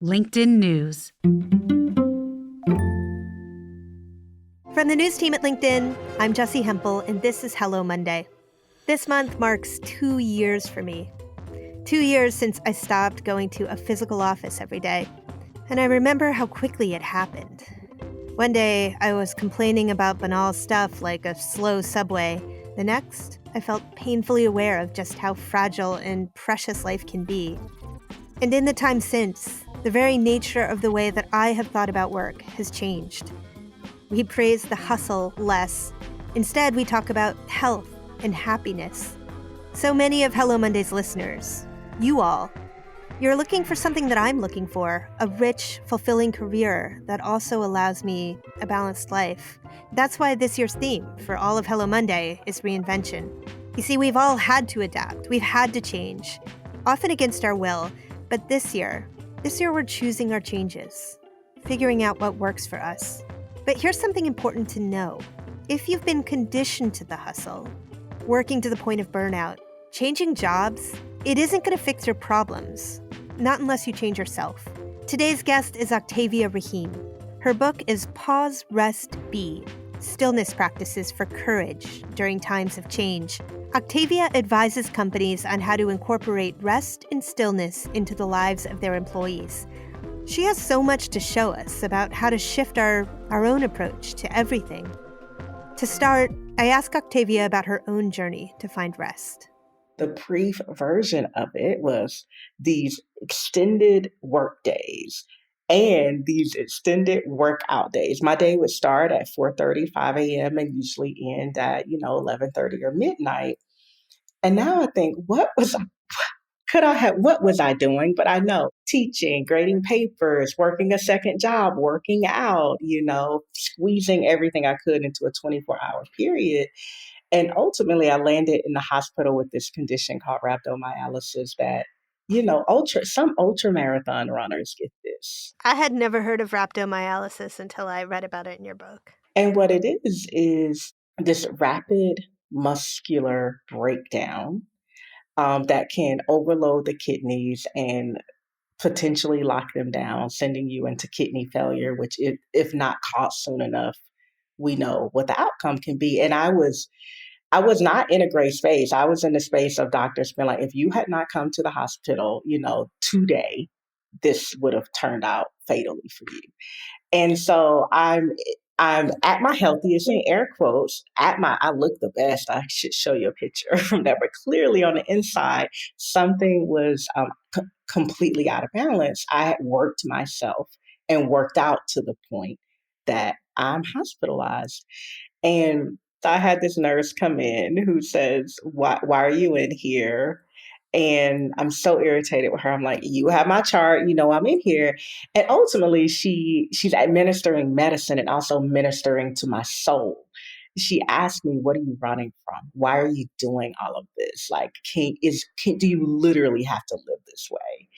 LinkedIn News. From the news team at LinkedIn, I'm Jessi Hempel, and this is Hello Monday. This month marks 2 years for me. 2 years since I stopped going to a physical office every day. And I remember how quickly it happened. One day, I was complaining about banal stuff like a slow subway. The next, I felt painfully aware of just how fragile and precious life can be. And in the time since, the very nature of the way that I have thought about work has changed. We praise the hustle less. Instead, we talk about health and happiness. So many of Hello Monday's listeners, you all, you're looking for something that I'm looking for, a rich, fulfilling career that also allows me a balanced life. That's why this year's theme for all of Hello Monday is reinvention. You see, we've all had to adapt. We've had to change, often against our will. But this year we're choosing our changes, figuring out what works for us. But here's something important to know. If you've been conditioned to the hustle, working to the point of burnout, changing jobs, it isn't going to fix your problems. Not unless you change yourself. Today's guest is Octavia Raheem. Her book is Pause, Rest, Be: Stillness Practices for Courage During Times of Change. Octavia advises companies on how to incorporate rest and stillness into the lives of their employees. She has so much to show us about how to shift our own approach to everything. To start, I asked Octavia about her own journey to find rest. The brief version of it was these extended work days and these extended workout days. My day would start at 4:30, 5 a.m. and usually end at, 11:30 or midnight. And now I think, what was I doing? But I know teaching, grading papers, working a second job, working out, squeezing everything I could into a 24-hour period. And ultimately, I landed in the hospital with this condition called rhabdomyolysis that, some ultra marathon runners get this. I had never heard of rhabdomyolysis until I read about it in your book. And what it is this rapid muscular breakdown that can overload the kidneys and potentially lock them down, sending you into kidney failure, which if not caught soon enough, we know what the outcome can be. And I was not in a great space. I was in the space of doctors being like, if you had not come to the hospital, today, this would have turned out fatally for you. And so I'm at my healthiest, in air quotes, I look the best. I should show you a picture from that. But clearly on the inside, something was completely out of balance. I had worked myself and worked out to the point that I'm hospitalized. And I had this nurse come in who says, why are you in here? And I'm so irritated with her. I'm like, you have my chart, I'm in here. And ultimately she's administering medicine and also ministering to my soul. She asked me, what are you running from? Why are you doing all of this? Like, do you literally have to live this way?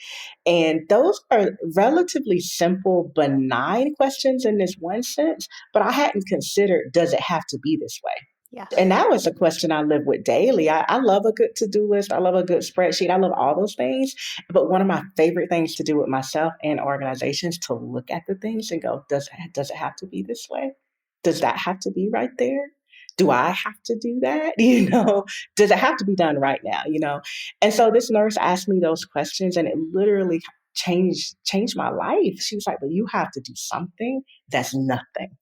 And those are relatively simple, benign questions in this one sense, but I hadn't considered, does it have to be this way? Yeah. And that was a question I live with daily. I love a good to-do list. I love a good spreadsheet. I love all those things. But one of my favorite things to do with myself and organizations to look at the things and go, does it have to be this way? Does that have to be right there? Do I have to do that? Does it have to be done right now? And so this nurse asked me those questions and it literally changed my life. She was like, but you have to do something that's nothing.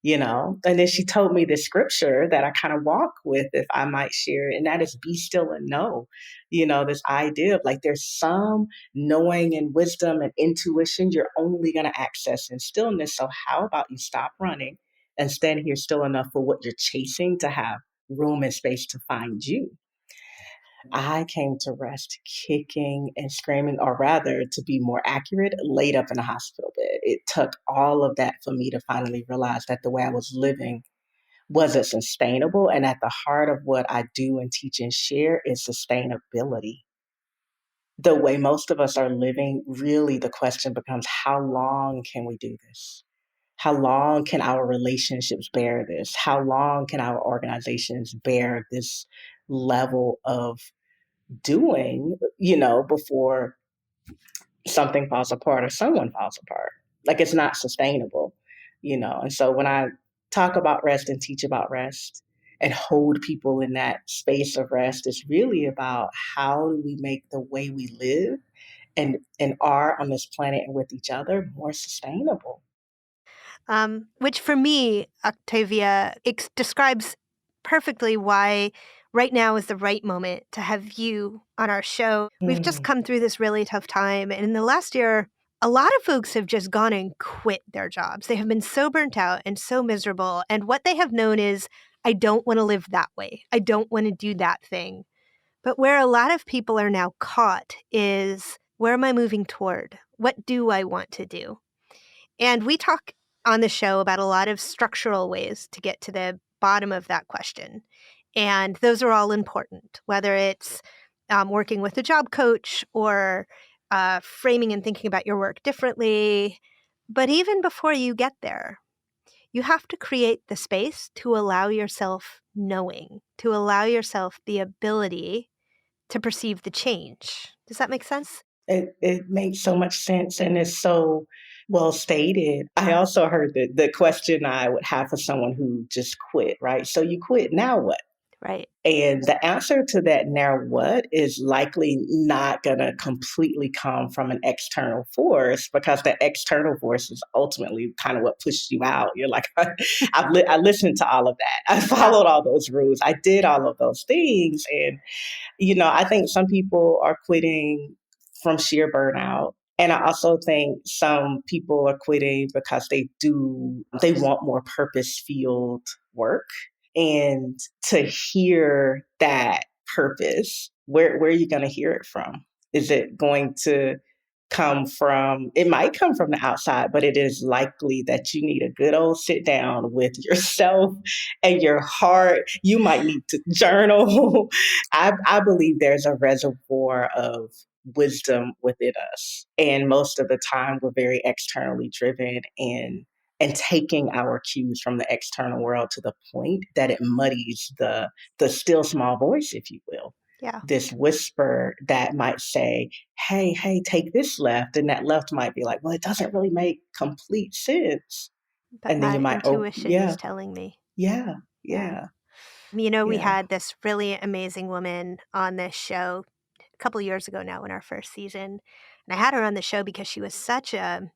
And then she told me this scripture that I kind of walk with, if I might share it, and that is be still and know. This idea of like there's some knowing and wisdom and intuition you're only going to access in stillness. So how about you stop running and stand here still enough for what you're chasing to have room and space to find you? I came to rest kicking and screaming, or rather, to be more accurate, laid up in a hospital bed. It took all of that for me to finally realize that the way I was living wasn't sustainable. And at the heart of what I do and teach and share is sustainability. The way most of us are living, really the question becomes, how long can we do this? How long can our relationships bear this? How long can our organizations bear this level of doing, before something falls apart or someone falls apart. Like it's not sustainable, you know. And so when I talk about rest and teach about rest and hold people in that space of rest, it's really about how do we make the way we live and are on this planet and with each other more sustainable. Which for me, Octavia, describes perfectly why right now is the right moment to have you on our show. We've just Mm, come through this really tough time. And in the last year, a lot of folks have just gone and quit their jobs. They have been so burnt out and so miserable. And what they have known is, I don't want to live that way. I don't want to do that thing. But where a lot of people are now caught is, where am I moving toward? What do I want to do? And we talk on the show about a lot of structural ways to get to the bottom of that question. And those are all important, whether it's working with a job coach or framing and thinking about your work differently. But even before you get there, you have to create the space to allow yourself knowing, to allow yourself the ability to perceive the change. Does that make sense? it makes so much sense and it's so well stated. I also heard the question I would have for someone who just quit, right? So you quit, now what? Right. And the answer to that now what is likely not going to completely come from an external force because the external force is ultimately kind of what pushed you out. You're like, I listened to all of that. I Yeah. followed all those rules. I did all of those things. And, you know, I think some people are quitting from sheer burnout. And I also think some people are quitting because they want more purpose filled work and to hear that purpose, where are you going to hear it from? Is it going to come from, it might come from the outside, but it is likely that you need a good old sit down with yourself and your heart. You might need to journal. I believe there's a reservoir of wisdom within us. And most of the time, we're very externally driven and taking our cues from the external world to the point that it muddies the still small voice, if you will. Yeah. This whisper that might say, hey, take this left. And that left might be like, well, it doesn't really make complete sense. But And then you my might, oh, intuition is yeah, telling me. yeah, Yeah. yeah, We yeah. had this really amazing woman on this show a couple of years ago now in our first season. And I had her on the show because she was such a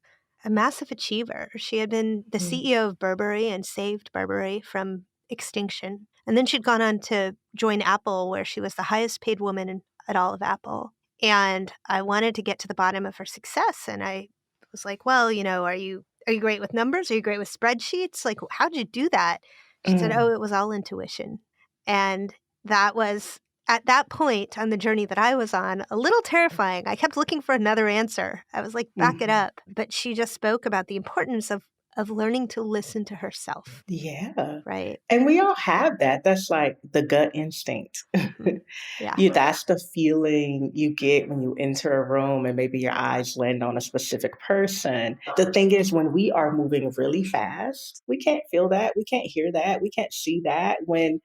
massive achiever. She had been the Mm, CEO of Burberry and saved Burberry from extinction. And then she'd gone on to join Apple, where she was the highest paid woman at all of Apple. And I wanted to get to the bottom of her success. And I was like, well, are you great with numbers? Are you great with spreadsheets? Like, how'd you do that? She said, oh, mm, it was all intuition. And that was, at that point on the journey that I was on, a little terrifying. I kept looking for another answer. I was like, back it mhm. up. But she just spoke about the importance of learning to listen to herself, Yeah. right? And we all have that. That's like the gut instinct. Hmm. Yeah. That's the feeling you get when you enter a room and maybe your eyes land on a specific person. The thing is, when we are moving really fast, we can't feel that. We can't hear that. We can't see that. When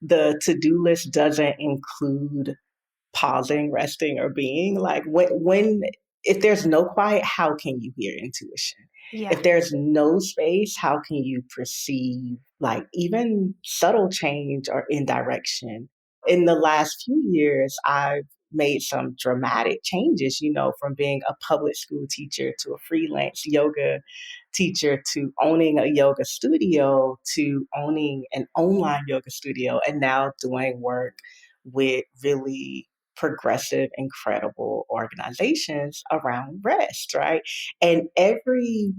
the to do list doesn't include pausing, resting, or being like when if there's no quiet, how can you hear intuition? Yeah. If there's no space, how can you perceive like even subtle change or indirection? In the last few years, I've made some dramatic changes, you know, from being a public school teacher to a freelance yoga teacher to owning a yoga studio to owning an online yoga studio and now doing work with really progressive, incredible organizations around rest, right? And every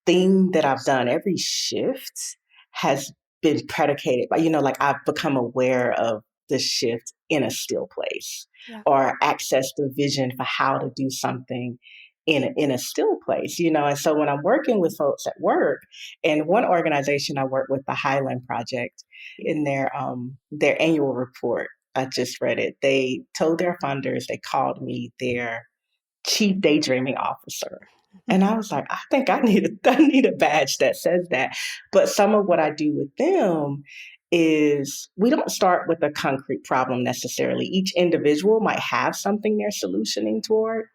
thing that I've done, every shift has been predicated by, you know, like I've become aware of the shift in a still place Yeah. or access the vision for how to do something in a still place, you know. And so when I'm working with folks at work, and one organization I work with, the Highland Project, in their annual report, I just read it. They told their funders, they called me their chief daydreaming officer. And I was like, I think I need a badge that says that. But some of what I do with them is we don't start with a concrete problem necessarily. Each individual might have something they're solutioning toward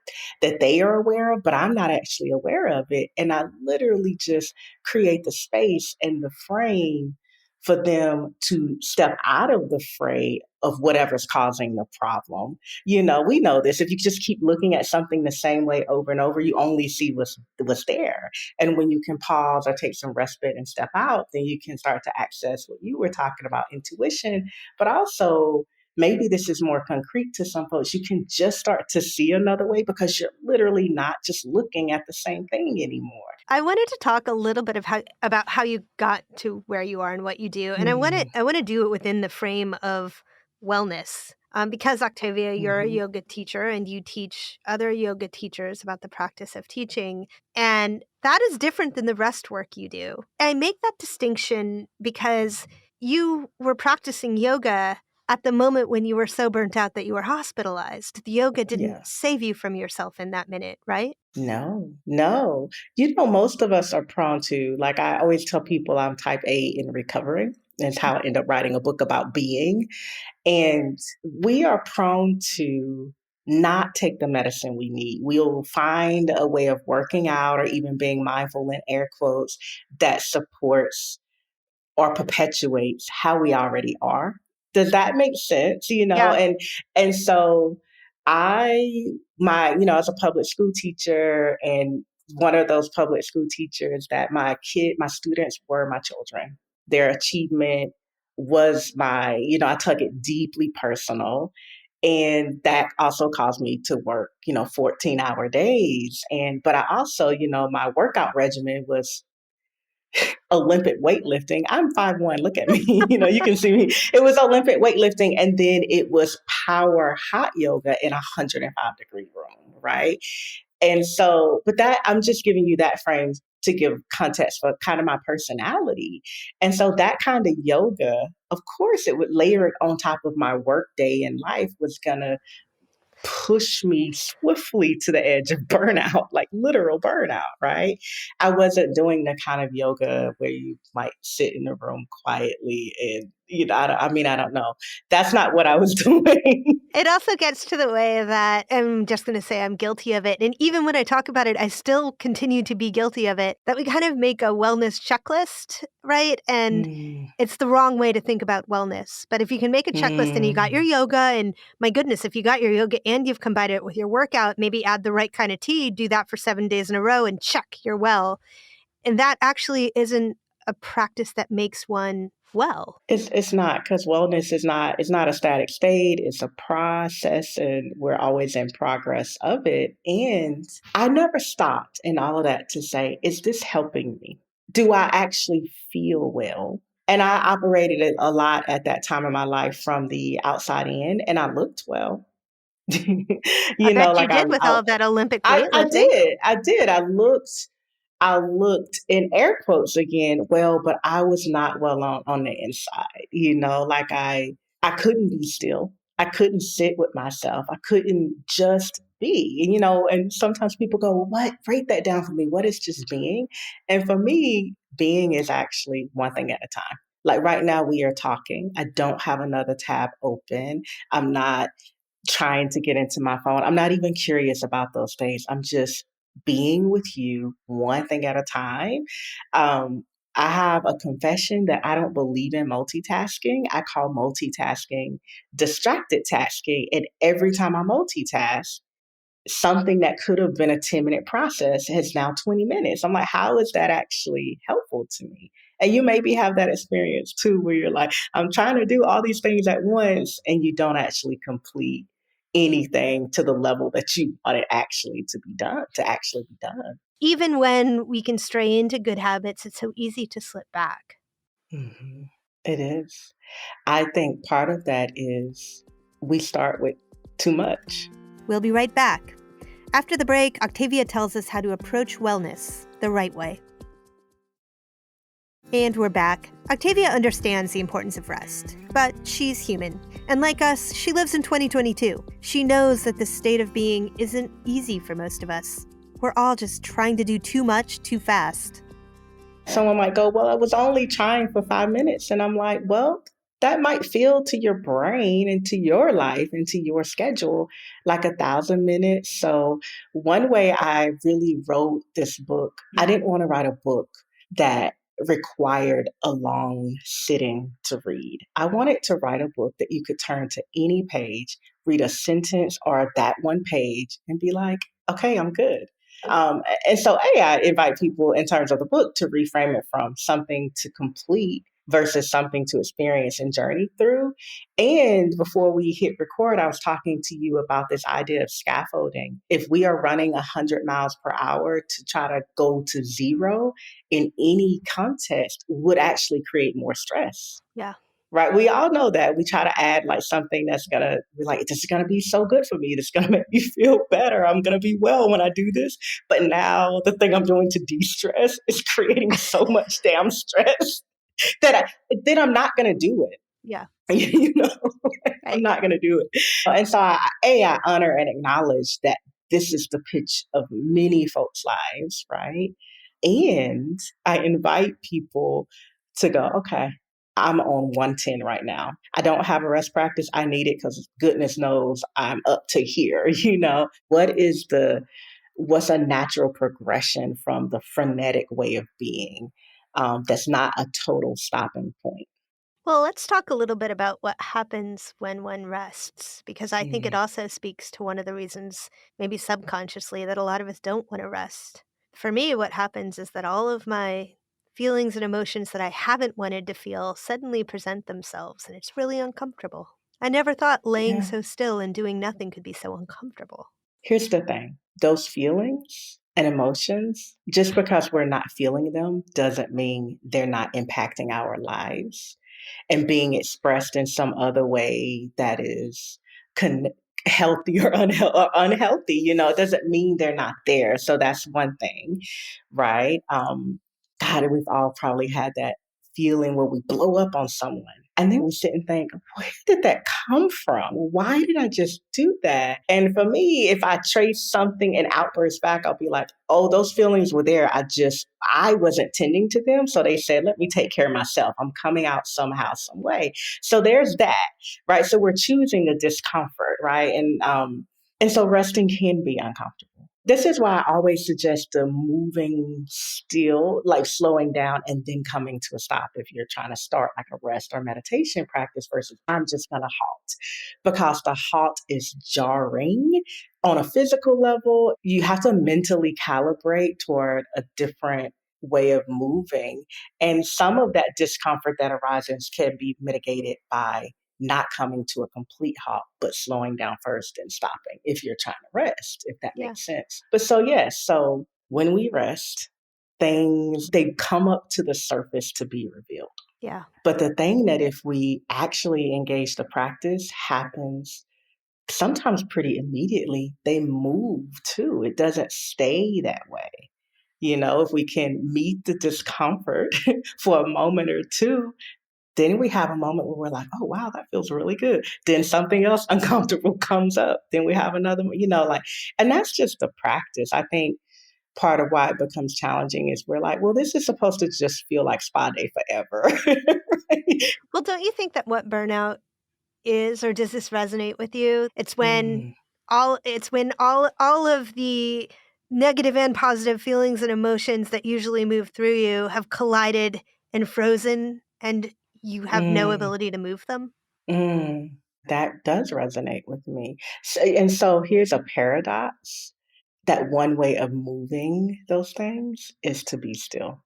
that they are aware of, but I'm not actually aware of it. And I literally just create the space and the frame for them to step out of the fray of whatever's causing the problem. We know this. If you just keep looking at something the same way over and over, you only see what's there. And when you can pause or take some respite and step out, then you can start to access what you were talking about, intuition, but also maybe this is more concrete to some folks. You can just start to see another way because you're literally not just looking at the same thing anymore. I wanted to talk a little bit about how you got to where you are and what you do. And Mm-hmm. I want to do it within the frame of wellness. Because Octavia, you're a Mm-hmm. yoga teacher and you teach other yoga teachers about the practice of teaching. And that is different than the rest work you do. I make that distinction because you were practicing yoga at the moment when you were so burnt out that you were hospitalized. The yoga didn't Yeah. save you from yourself in that minute, right? No, no. Most of us are prone to, like I always tell people I'm type A in recovery. That's how I end up writing a book about being. And we are prone to not take the medicine we need. We'll find a way of working out or even being mindful in air quotes that supports or perpetuates how we already are. Does that make sense? Yeah. And so I as a public school teacher and one of those public school teachers that my students were my children. Their achievement was I took it deeply personal. And that also caused me to work, 14-hour days. But I also, my workout regimen was Olympic weightlifting. I'm 5'1". Look at me. You can see me. It was Olympic weightlifting. And then it was power hot yoga in a 105-degree room. Right. And so, but that I'm just giving you that frame to give context for kind of my personality. And so that kind of yoga, of course, it would layer it on top of my work day in life was going to push me swiftly to the edge of burnout, like literal burnout, right? I wasn't doing the kind of yoga where you might sit in a room quietly and, I don't know. That's not what I was doing. It also gets to the way that I'm just going to say I'm guilty of it. And even when I talk about it, I still continue to be guilty of it, that we kind of make a wellness checklist, right? And Mm, it's the wrong way to think about wellness. But if you can make a checklist and you got your mm. yoga, and my goodness, if you got your yoga and you've combined it with your workout, maybe add the right kind of tea, do that for 7 days in a row and check, you're well. And that actually isn't a practice that makes one well. It's not because wellness is not a static state. It's a process, and we're always in progress of it. And I never stopped in all of that to say, is this helping me? Do I actually feel well? And I operated it a lot at that time in my life from the outside in, and I looked well. I bet you Like did with all of that Olympic I weightlifting. did. I did. I looked in air quotes again, well, but I was not well on the inside, like I couldn't be still. I couldn't sit with myself. I couldn't just be, and sometimes people go, well, what? Break that down for me. What is just being? And for me, being is actually one thing at a time. Like right now we are talking. I don't have another tab open. I'm not trying to get into my phone. I'm not even curious about those things. I'm just being with you one thing at a time. Um, I have a confession that I don't believe in multitasking. I call multitasking distracted tasking. And every time I multitask, something that could have been a 10-minute process has now 20 minutes. I'm like, how is that actually helpful to me? And you maybe have that experience too, where you're like, I'm trying to do all these things at once, and you don't actually complete anything to the level that you want it actually be done. Even when we can stray into good habits, it's so easy to slip back. hmm It is. I think part of that is we start with too much. We'll be right back. After the break, Octavia tells us how to approach wellness the right way. And we're back. Octavia understands the importance of rest, but she's human. And like us, she lives in 2022. She knows that the state of being isn't easy for most of us. We're all just trying to do too much, too fast. Someone might go, well, I was only trying for 5 minutes. And I'm like, well, that might feel to your brain and to your life and to your schedule like 1,000 minutes. So, one way I really wrote this book, I didn't want to write a book that required a long sitting to read. I wanted to write a book that you could turn to any page, read a sentence or that one page, and be like, okay, I'm good. And so, I invite people in terms of the book to reframe it from something to complete versus something to experience and journey through. And before we hit record, I was talking to you about this idea of scaffolding. If we are running 100 miles per hour to try to go to zero in any context, would actually create more stress. Yeah. Right. We all know that. We try to add like something that's gonna be like, this is gonna be so good for me. This is gonna make me feel better. I'm gonna be well when I do this. But now the thing I'm doing to de-stress is creating so much damn stress that then I'm not gonna do it. Yeah. You know, I'm Right. not gonna do it. And so I honor and acknowledge that this is the pitch of many folks' lives, right? And I invite people to go, okay, I'm on 110 right now. I don't have a rest practice. I need it because goodness knows I'm up to here. What's a natural progression from the frenetic way of being that's not a total stopping point? Well, let's talk a little bit about what happens when one rests, because I think it Mm, also speaks to one of the reasons, maybe subconsciously, that a lot of us don't want to rest. For me, what happens is that all of my feelings and emotions that I haven't wanted to feel suddenly present themselves, and it's really uncomfortable. I never thought laying yeah. so still and doing nothing could be so uncomfortable. Here's the thing, those feelings and emotions, just because we're not feeling them doesn't mean they're not impacting our lives and being expressed in some other way that is con- healthy or, or unhealthy. It doesn't mean they're not there. So that's one thing, right? God, we've all probably had that feeling where we blow up on someone and then we sit and think, where did that come from? Why did I just do that? And for me, if I trace something and outburst back, I'll be like, oh, those feelings were there. I wasn't tending to them. So they said, let me take care of myself. I'm coming out somehow, some way. So there's that, right? So we're choosing the discomfort, right? And so resting can be uncomfortable. This is why I always suggest the moving still, like slowing down and then coming to a stop if you're trying to start like a rest or meditation practice versus I'm just going to halt. Because the halt is jarring on a physical level. You have to mentally calibrate toward a different way of moving. And some of that discomfort that arises can be mitigated by not coming to a complete halt, but slowing down first and stopping if you're trying to rest, if that Yeah. makes sense. But so, yes, so when we rest, things, they come up to the surface to be revealed. Yeah. But the thing that if we actually engage the practice happens sometimes pretty immediately, they move too. It doesn't stay that way. If we can meet the discomfort for a moment or two, then we have a moment where we're like, oh, wow, that feels really good. Then something else uncomfortable comes up. Then we have another, and that's just the practice. I think part of why it becomes challenging is we're like, well, this is supposed to just feel like spa day forever. Right? Well, don't you think that what burnout is, or does this resonate with you? Mm, It's when all of the negative and positive feelings and emotions that usually move through you have collided and frozen, and you have no mm, ability to move them? mm. That does resonate with me. And so here's a paradox that one way of moving those things is to be still.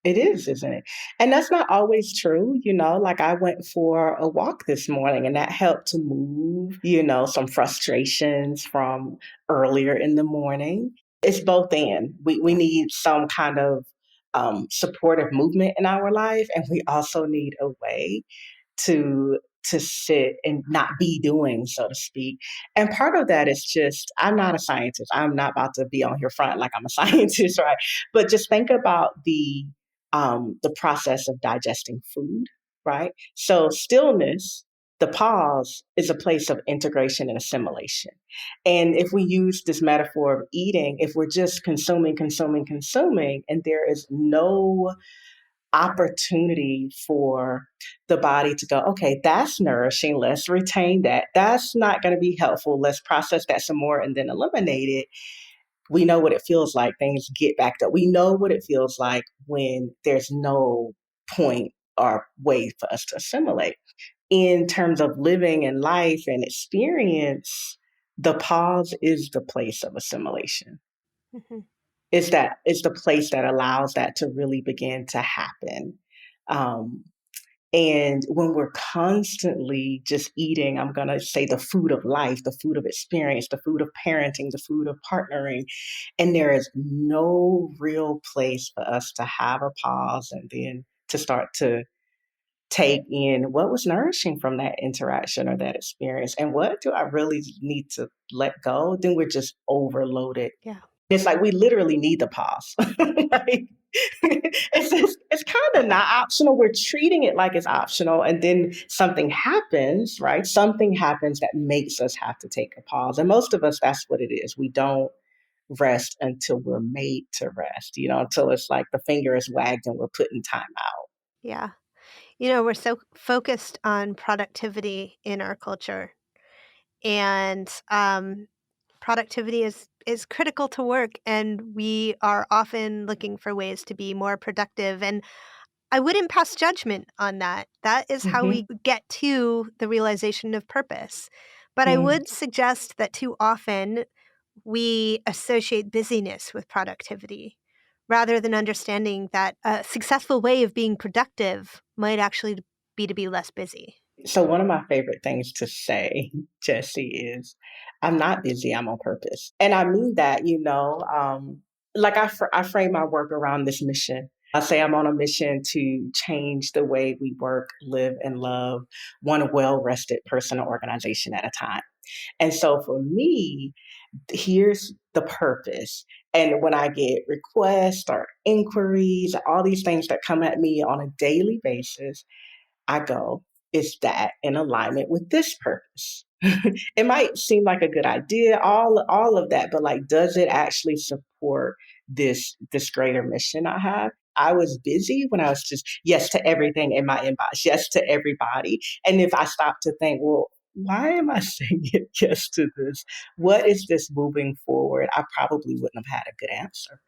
It is, isn't it? And that's not always true, like I went for a walk this morning and that helped to move, some frustrations from earlier in the morning. It's both and. We Yeah. need some kind of supportive movement in our life, and we also need a way to sit and not be doing, so to speak. And part of that is just I'm not a scientist. I'm not about to be on here front like I'm a scientist, right? But just think about the process of digesting food, right? So stillness The pause is a place of integration and assimilation. And if we use this metaphor of eating, if we're just consuming, and there is no opportunity for the body to go, okay, that's nourishing, let's retain that. That's not going to be helpful. Let's process that some more and then eliminate it. We know what it feels like. Things get backed up. We know what it feels like when there's no point or way for us to assimilate. In terms of living and life and experience, the pause is the place of assimilation. Mhm. It's the place that allows that to really begin to happen. Um, and when we're constantly just eating, I'm going to say the food of life, the food of experience, the food of parenting, the food of partnering, and there is no real place for us to have a pause and then to start to take in what was nourishing from that interaction or that experience and what do I really need to let go, then we're just overloaded. Yeah. It's like we literally need the pause. Like, it's kind of not optional. We're treating it like it's optional. And then something happens, right? Something happens that makes us have to take a pause. And most of us, that's what it is. We don't rest until we're made to rest, until it's like the finger is wagged and we're putting time out. Yeah. We're so focused on productivity in our culture, and productivity is critical to work, and we are often looking for ways to be more productive. And I wouldn't pass judgment on that. That is how Hmm. we get to the realization of purpose. But I Mm. would suggest that too often we associate busyness with productivity rather than understanding that a successful way of being productive might actually be to be less busy. So one of my favorite things to say, Jessie, is I'm not busy, I'm on purpose. And I mean that, like I frame my work around this mission. I say I'm on a mission to change the way we work, live, and love one well-rested person or organization at a time. And so for me, here's the purpose. And when I get requests or inquiries, all these things that come at me on a daily basis, I go, is that in alignment with this purpose? It might seem like a good idea, all of that, but like, does it actually support this greater mission I have? I was busy when I was just yes to everything in my inbox, yes to everybody. And if I stop to think, well, why am I saying yes to this? What is this moving forward? I probably wouldn't have had a good answer.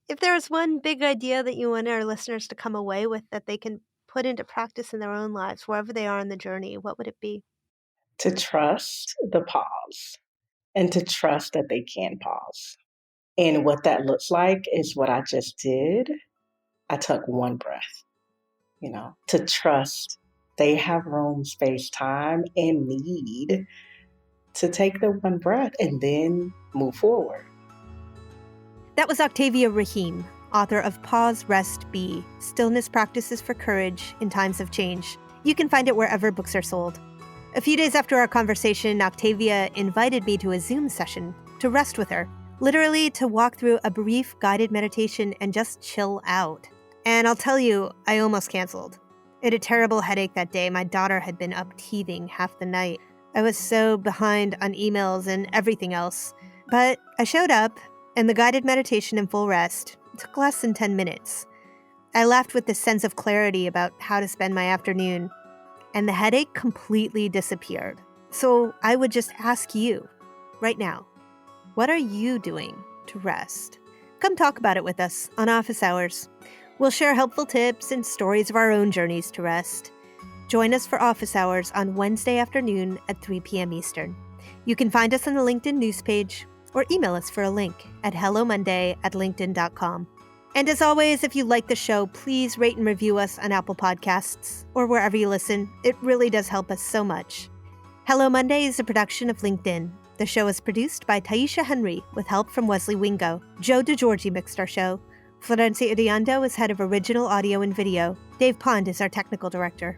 If there was one big idea that you want our listeners to come away with that they can put into practice in their own lives, wherever they are in the journey, what would it be? To trust the pause and to trust that they can pause. And what that looks like is what I just did. I took one breath, to trust they have room, space, time, and need to take the one breath and then move forward. That was Octavia Raheem, author of Pause, Rest, Be, Stillness Practices for Courage in Times of Change. You can find it wherever books are sold. A few days after our conversation, Octavia invited me to a Zoom session to rest with her, literally to walk through a brief guided meditation and just chill out. And I'll tell you, I almost canceled. I had a terrible headache that day. My daughter had been up teething half the night. I was so behind on emails and everything else. But I showed up, and the guided meditation and full rest took less than 10 minutes. I left with this sense of clarity about how to spend my afternoon, and the headache completely disappeared. So I would just ask you, right now, what are you doing to rest? Come talk about it with us on Office Hours. We'll share helpful tips and stories of our own journeys to rest. Join us for Office Hours on Wednesday afternoon at 3 p.m. Eastern. You can find us on the LinkedIn news page or email us for a link at hellomonday@linkedin.com. And as always, if you like the show, please rate and review us on Apple Podcasts or wherever you listen. It really does help us so much. Hello Monday is a production of LinkedIn. The show is produced by Taisha Henry with help from Wesley Wingo. Joe DeGiorgi mixed our show. Florencia Iriando is head of original audio and video. Dave Pond is our technical director.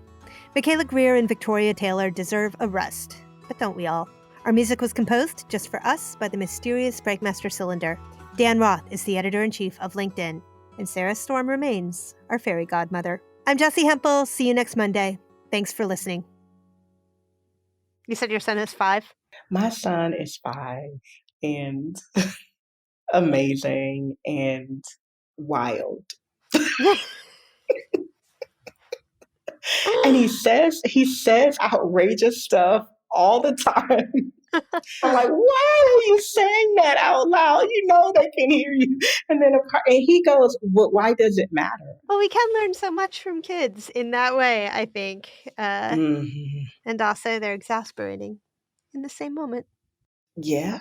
Michaela Greer and Victoria Taylor deserve a rest, but don't we all? Our music was composed just for us by the mysterious Breakmaster Cylinder. Dan Roth is the editor-in-chief of LinkedIn, and Sarah Storm remains our fairy godmother. I'm Jessi Hempel. See you next Monday. Thanks for listening. You said your son is 5? My son is 5 and amazing and wild. And he says outrageous stuff all the time. I'm like, why are you saying that out loud? You know they can hear you. And then and he goes, well, why does it matter? Well, we can learn so much from kids in that way, I think. Mhm. And also they're exasperating in the same moment. Yeah,